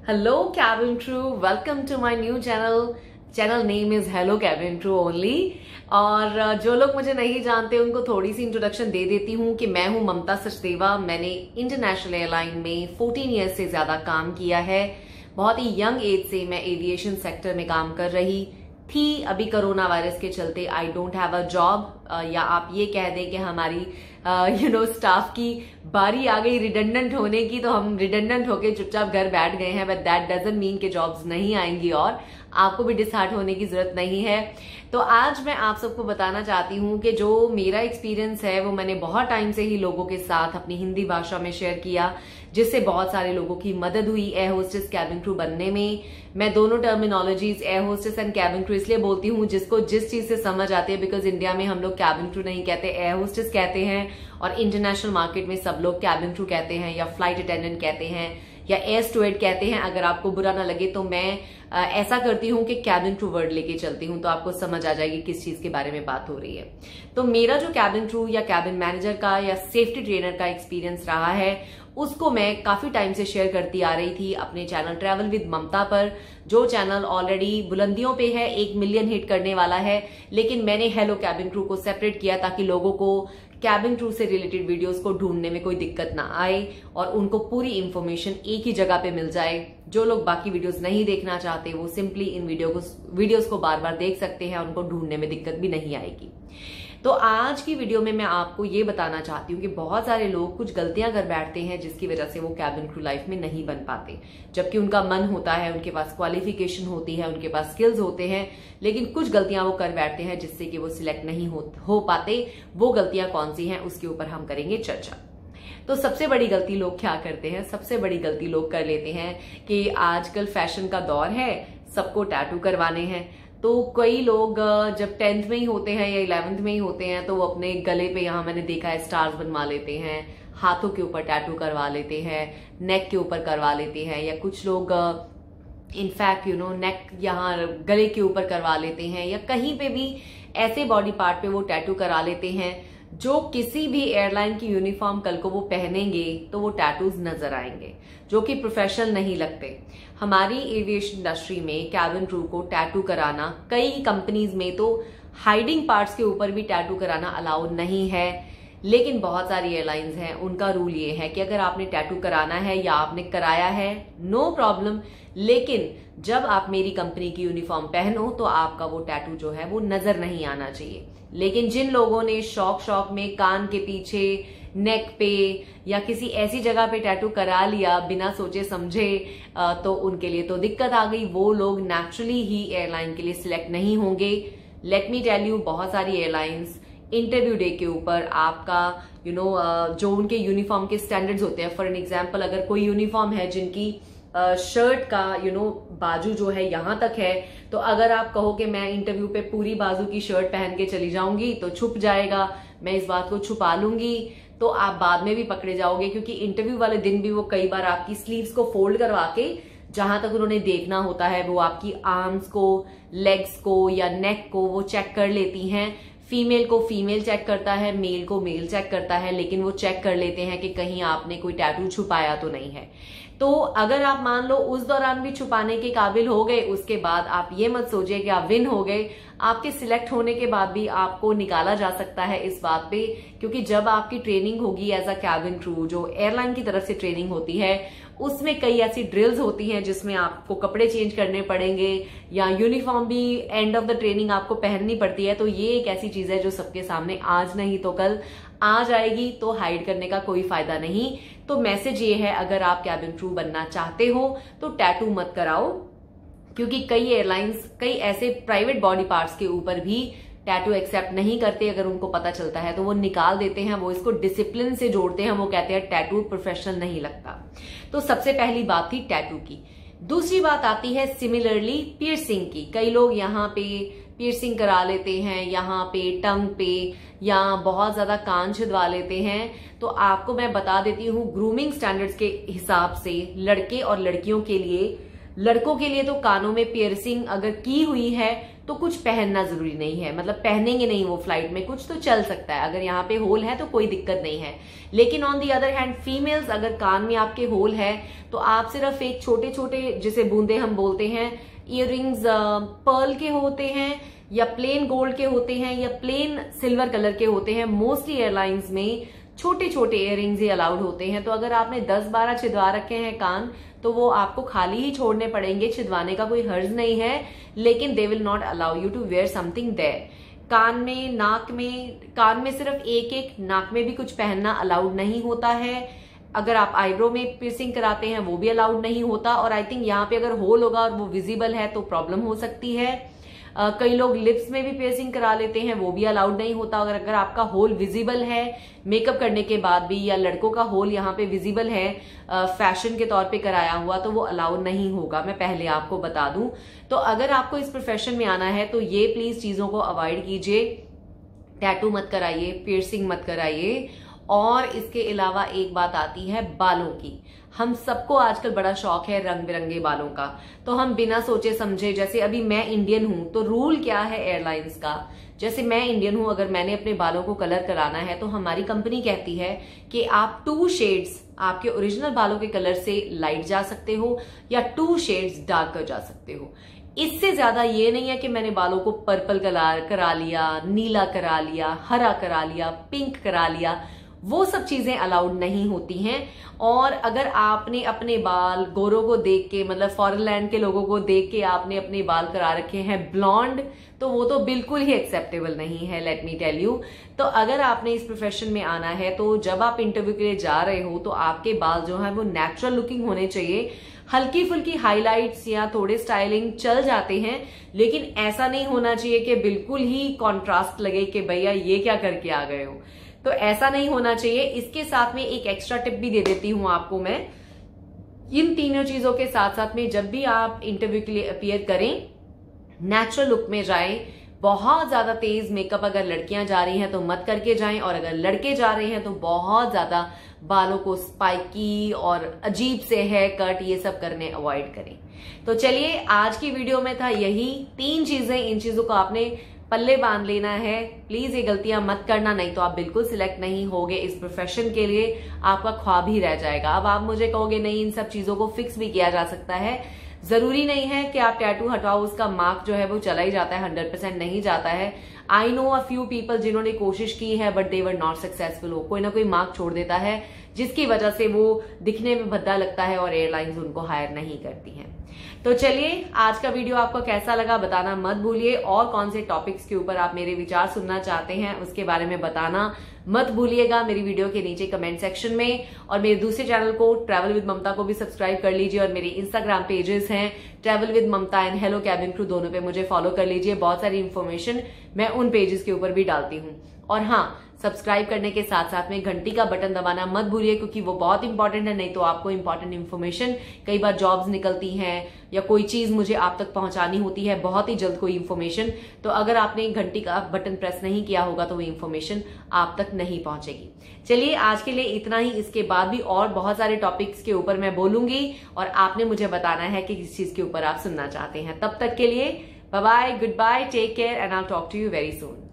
Hello cabin crew, welcome to my new channel. Channel name is Hello Cabin Crew only. और जो लोग मुझे नहीं जानते उनको थोड़ी सी इंट्रोडक्शन दे देती हूँ कि मैं हूँ ममता सचदेवा। मैंने इंटरनेशनल एयरलाइन में 14 ईयर्स से ज्यादा काम किया है। बहुत ही यंग एज से मैं एविएशन सेक्टर में काम कर रही थी। अभी कोरोना वायरस के चलते I don't have a job, या आप ये कह दें कि हमारी स्टाफ की बारी आ गई रिडंडेंट होने की, तो हम रिडंडेंट होके चुपचाप घर बैठ गए हैं। बट दैट डजंट मीन कि जॉब्स नहीं आएंगी और आपको भी डिसहार्ट होने की जरूरत नहीं है। तो आज मैं आप सबको बताना चाहती हूँ कि जो मेरा एक्सपीरियंस है वो मैंने बहुत टाइम से ही लोगों के साथ अपनी हिंदी भाषा में शेयर किया, जिससे बहुत सारे लोगों की मदद हुई एयर होस्टेस कैबिन क्रू बनने में। मैं दोनों terminologies air hostess and cabin crew इसलिए बोलती हूँ जिसको जिस चीज से समझ आती है, बिकॉज इंडिया में हम लोग कैबिन क्रू नहीं कहते, एयर होस्टेस कहते हैं, और इंटरनेशनल मार्केट में सब लोग कैबिन क्रू कहते हैं या फ्लाइट अटेंडेंट कहते हैं या एयर स्टुअर्ड कहते हैं। अगर आपको बुरा ना लगे तो मैं ऐसा करती हूँ कि कैबिन क्रू वर्ड लेके चलती हूँ, तो आपको समझ आ जाएगी किस चीज के बारे में बात हो रही है। तो मेरा जो कैबिन क्रू या कैबिन मैनेजर का या सेफ्टी ट्रेनर का एक्सपीरियंस रहा है उसको मैं काफी टाइम से शेयर करती आ रही थी अपने चैनल ट्रैवल विद ममता पर, जो चैनल ऑलरेडी बुलंदियों पे है, 1 मिलियन हिट करने वाला है। लेकिन मैंने हेलो कैबिन क्रू को सेपरेट किया ताकि लोगों को कैबिन क्रू से रिलेटेड वीडियोस को ढूंढने में कोई दिक्कत ना आए और उनको पूरी इंफॉर्मेशन एक ही जगह पे मिल जाए। जो लोग बाकी वीडियोस नहीं देखना चाहते वो सिंपली इन वीडियोस को बार बार देख सकते हैं, उनको ढूंढने में दिक्कत भी नहीं आएगी। तो आज की वीडियो में मैं आपको ये बताना चाहती हूँ कि बहुत सारे लोग कुछ गलतियां कर बैठते हैं जिसकी वजह से वो कैबिन क्रू लाइफ में नहीं बन पाते, जबकि उनका मन होता है, उनके पास क्वालिफिकेशन होती है, उनके पास स्किल्स होते हैं, लेकिन कुछ गलतियां वो कर बैठते हैं जिससे कि वो सिलेक्ट नहीं हो पाते। वो गलतियां कौन सी हैं उसके ऊपर हम करेंगे चर्चा। तो सबसे बड़ी गलती लोग क्या करते हैं? सबसे बड़ी गलती लोग कर लेते हैं कि आजकल फैशन का दौर है, सबको टैटू करवाने हैं। तो कई लोग जब 10th में ही होते हैं या 11th में ही होते हैं तो वो अपने गले पे, यहाँ मैंने देखा है, स्टार्स बनवा लेते हैं, हाथों के ऊपर टैटू करवा लेते हैं, नेक के ऊपर करवा लेते हैं, या कुछ लोग इनफैक्ट नेक यहाँ गले के ऊपर करवा लेते हैं, या कहीं पे भी ऐसे बॉडी पार्ट पे वो टैटू करा लेते हैं जो किसी भी एयरलाइन की यूनिफॉर्म कल को वो पहनेंगे तो वो टैटूज नजर आएंगे, जो कि प्रोफेशनल नहीं लगते। हमारी एविएशन इंडस्ट्री में कैबिन क्रू को टैटू कराना, कई कंपनीज में तो हाइडिंग पार्ट्स के ऊपर भी टैटू कराना अलाउड नहीं है। लेकिन बहुत सारी एयरलाइंस हैं, उनका रूल ये है कि अगर आपने टैटू कराना है या आपने कराया है, नो प्रॉब्लम, लेकिन जब आप मेरी कंपनी की यूनिफॉर्म पहनो तो आपका वो टैटू जो है वो नजर नहीं आना चाहिए। लेकिन जिन लोगों ने शौक में कान के पीछे, नेक पे या किसी ऐसी जगह पे टैटू करा लिया बिना सोचे समझे, तो उनके लिए तो दिक्कत आ गई। वो लोग नेचुरली ही एयरलाइन के लिए सिलेक्ट नहीं होंगे। लेट मी टेल यू, बहुत सारी एयरलाइंस इंटरव्यू डे के ऊपर आपका जो उनके यूनिफॉर्म के स्टैंडर्ड्स होते हैं, फॉर एन एग्जाम्पल अगर कोई यूनिफॉर्म है जिनकी शर्ट का बाजू जो है यहां तक है, तो अगर आप कहो कि मैं इंटरव्यू पे पूरी बाजू की शर्ट पहन के चली जाऊंगी तो छुप जाएगा, मैं इस बात को छुपा लूंगी, तो आप बाद में भी पकड़े जाओगे, क्योंकि इंटरव्यू वाले दिन भी वो कई बार आपकी स्लीव्स को फोल्ड करवा के जहां तक उन्होंने देखना होता है वो आपकी आर्म्स को, लेग्स को या नेक को वो चेक कर लेती हैं। फीमेल को फीमेल चेक करता है, मेल को मेल चेक करता है, लेकिन वो चेक कर लेते हैं कि कहीं आपने कोई टैटू छुपाया तो नहीं है। तो अगर आप मान लो उस दौरान भी छुपाने के काबिल हो गए, उसके बाद आप ये मत सोचिए कि आप विन हो गए। आपके सिलेक्ट होने के बाद भी आपको निकाला जा सकता है इस बात पे, क्योंकि जब आपकी ट्रेनिंग होगी एज अ कैबिन क्रू, जो एयरलाइन की तरफ से ट्रेनिंग होती है, उसमें कई ऐसी ड्रिल्स होती हैं जिसमें आपको कपड़े चेंज करने पड़ेंगे या यूनिफॉर्म भी एंड ऑफ द ट्रेनिंग आपको पहननी पड़ती है। तो ये एक ऐसी चीज है जो सबके सामने आज नहीं तो कल आ जाएगी, तो हाइड करने का कोई फायदा नहीं। तो मैसेज ये है, अगर आप कैबिन क्रू बनना चाहते हो तो टैटू मत कराओ, क्योंकि कई एयरलाइंस कई ऐसे प्राइवेट बॉडी पार्ट्स के ऊपर भी टैटू एक्सेप्ट नहीं करते। अगर उनको पता चलता है तो वो निकाल देते हैं, वो इसको डिसिप्लिन से जोड़ते हैं, वो कहते हैं टैटू प्रोफेशनल नहीं लगता। तो सबसे पहली बात थी टैटू की। दूसरी बात आती है सिमिलरली पियर्सिंग की। कई लोग यहाँ पे पियर्सिंग करा लेते हैं, यहाँ पे टंग पे, या बहुत ज्यादा कान छिदवा लेते हैं। तो आपको मैं बता देती हूँ, ग्रूमिंग स्टैंडर्ड्स के हिसाब से लड़के और लड़कियों के लिए लड़कों के लिए तो कानों में पियर्सिंग अगर की हुई है तो कुछ पहनना जरूरी नहीं है, मतलब पहनेंगे नहीं वो फ्लाइट में, कुछ तो चल सकता है, अगर यहाँ पे होल है तो कोई दिक्कत नहीं है। लेकिन on the other hand females, अगर कान में आपके होल है तो आप सिर्फ एक छोटे छोटे जिसे बूंदे हम बोलते हैं, इयररिंग्स पर्ल के होते हैं या प्लेन गोल्ड के होते हैं या प्लेन सिल्वर कलर के होते हैं, मोस्टली एयरलाइंस में छोटे छोटे इयररिंग्स ही अलाउड होते हैं। तो अगर आपने 10-12 छिदवा रखे हैं कान तो वो आपको खाली ही छोड़ने पड़ेंगे, छिदवाने का कोई हर्ज नहीं है, लेकिन they will not allow you to wear something there. कान में, नाक में, कान में सिर्फ एक एक, नाक में भी कुछ पहनना अलाउड नहीं होता है। अगर आप आईब्रो में पियर्सिंग कराते हैं वो भी अलाउड नहीं होता, और आई थिंक यहाँ पे अगर होल होगा और वो विजिबल है तो प्रॉब्लम हो सकती है। कई लोग लिप्स में भी पियर्सिंग करा लेते हैं, वो भी अलाउड नहीं होता। अगर आपका होल विजिबल है मेकअप करने के बाद भी, या लड़कों का होल यहाँ पे विजिबल है फैशन के तौर पे कराया हुआ, तो वो अलाउड नहीं होगा, मैं पहले आपको बता दूं। तो अगर आपको इस प्रोफेशन में आना है तो ये प्लीज चीजों को अवॉइड कीजिए। टैटू मत कराइए, पियर्सिंग मत कराइए। और इसके अलावा एक बात आती है बालों की। हम सबको आजकल बड़ा शौक है रंग बिरंगे बालों का, तो हम बिना सोचे समझे, जैसे अभी मैं इंडियन हूं तो रूल क्या है एयरलाइंस का, जैसे मैं इंडियन हूं, अगर मैंने अपने बालों को कलर कराना है तो हमारी कंपनी कहती है कि आप 2 शेड्स आपके ओरिजिनल बालों के कलर से लाइट जा सकते हो या 2 शेड्स डार्क कर जा सकते हो। इससे ज्यादा ये नहीं है कि मैंने बालों को पर्पल कलर करा लिया, नीला करा लिया, हरा करा लिया, पिंक करा लिया, वो सब चीजें अलाउड नहीं होती हैं। और अगर आपने अपने बाल गोरों को देख के, मतलब फॉरेन लैंड के लोगों को देख के आपने अपने बाल करा रखे हैं ब्लॉन्ड, तो वो तो बिल्कुल ही एक्सेप्टेबल नहीं है, लेट मी टेल यू। तो अगर आपने इस प्रोफेशन में आना है तो जब आप इंटरव्यू के लिए जा रहे हो तो आपके बाल जो है वो नेचुरल लुकिंग होने चाहिए। हल्की फुल्की हाइलाइट्स या थोड़े स्टाइलिंग चल जाते हैं, लेकिन ऐसा नहीं होना चाहिए कि बिल्कुल ही कॉन्ट्रास्ट लगे कि भैया ये क्या करके आ गए हो, तो ऐसा नहीं होना चाहिए। इसके साथ में एक एक्स्ट्रा टिप भी दे देती हूं आपको मैं, इन तीनों चीजों के साथ साथ में जब भी आप इंटरव्यू के लिए अपीयर करें, नेचुरल लुक में जाएं। बहुत ज्यादा तेज मेकअप अगर लड़कियां जा रही हैं तो मत करके जाएं, और अगर लड़के जा रहे हैं तो बहुत ज्यादा बालों को स्पाइकी और अजीब से हेयर कट ये सब करने अवॉइड करें। तो चलिए, आज की वीडियो में था यही 3 चीजें, इन चीजों को आपने पल्ले बांध लेना है। प्लीज ये गलतियां मत करना, नहीं तो आप बिल्कुल सिलेक्ट नहीं होगे इस प्रोफेशन के लिए, आपका ख्वाब ही रह जाएगा। अब आप मुझे कहोगे नहीं, इन सब चीजों को फिक्स भी किया जा सकता है, जरूरी नहीं है कि आप टैटू हटाओ उसका मार्क जो है वो चला ही जाता है, 100% नहीं जाता है। I know a few people जिन्होंने कोशिश की है but they were not successful. हो कोई ना कोई मार्क छोड़ देता है जिसकी वजह से वो दिखने में भद्दा लगता है और एयरलाइंस उनको हायर नहीं करती हैं। तो चलिए, आज का वीडियो आपको कैसा लगा बताना मत भूलिए, और कौन से टॉपिक्स के ऊपर आप मेरे विचार सुनना चाहते हैं उसके बारे में बताना मत भूलिएगा मेरी वीडियो के नीचे कमेंट सेक्शन में। और मेरे दूसरे चैनल को ट्रैवल विद ममता को भी सब्सक्राइब कर लीजिए, और मेरे इंस्टाग्राम पेजेस हैं travel with Mamta and hello cabin crew, दोनों पे मुझे फॉलो कर लीजिए। बहुत सारी इन्फॉर्मेशन मैं उन पेजेस के ऊपर भी डालती हूँ। और हाँ, सब्सक्राइब करने के साथ साथ में घंटी का बटन दबाना मत भूलिए, क्योंकि वो बहुत इंपॉर्टेंट है, नहीं तो आपको इंपॉर्टेंट इन्फॉर्मेशन, कई बार जॉब्स निकलती हैं या कोई चीज मुझे आप तक पहुंचानी होती है बहुत ही जल्द, कोई इन्फॉर्मेशन, तो अगर आपने घंटी का बटन प्रेस नहीं किया होगा तो वो इन्फॉर्मेशन आप तक नहीं पहुंचेगी। चलिए, आज के लिए इतना ही। इसके बाद भी और बहुत सारे टॉपिक्स के ऊपर मैं बोलूंगी और आपने मुझे बताना है कि किस चीज के ऊपर आप सुनना चाहते हैं। तब तक के लिए bye bye, goodbye, take care and I will talk to you very soon.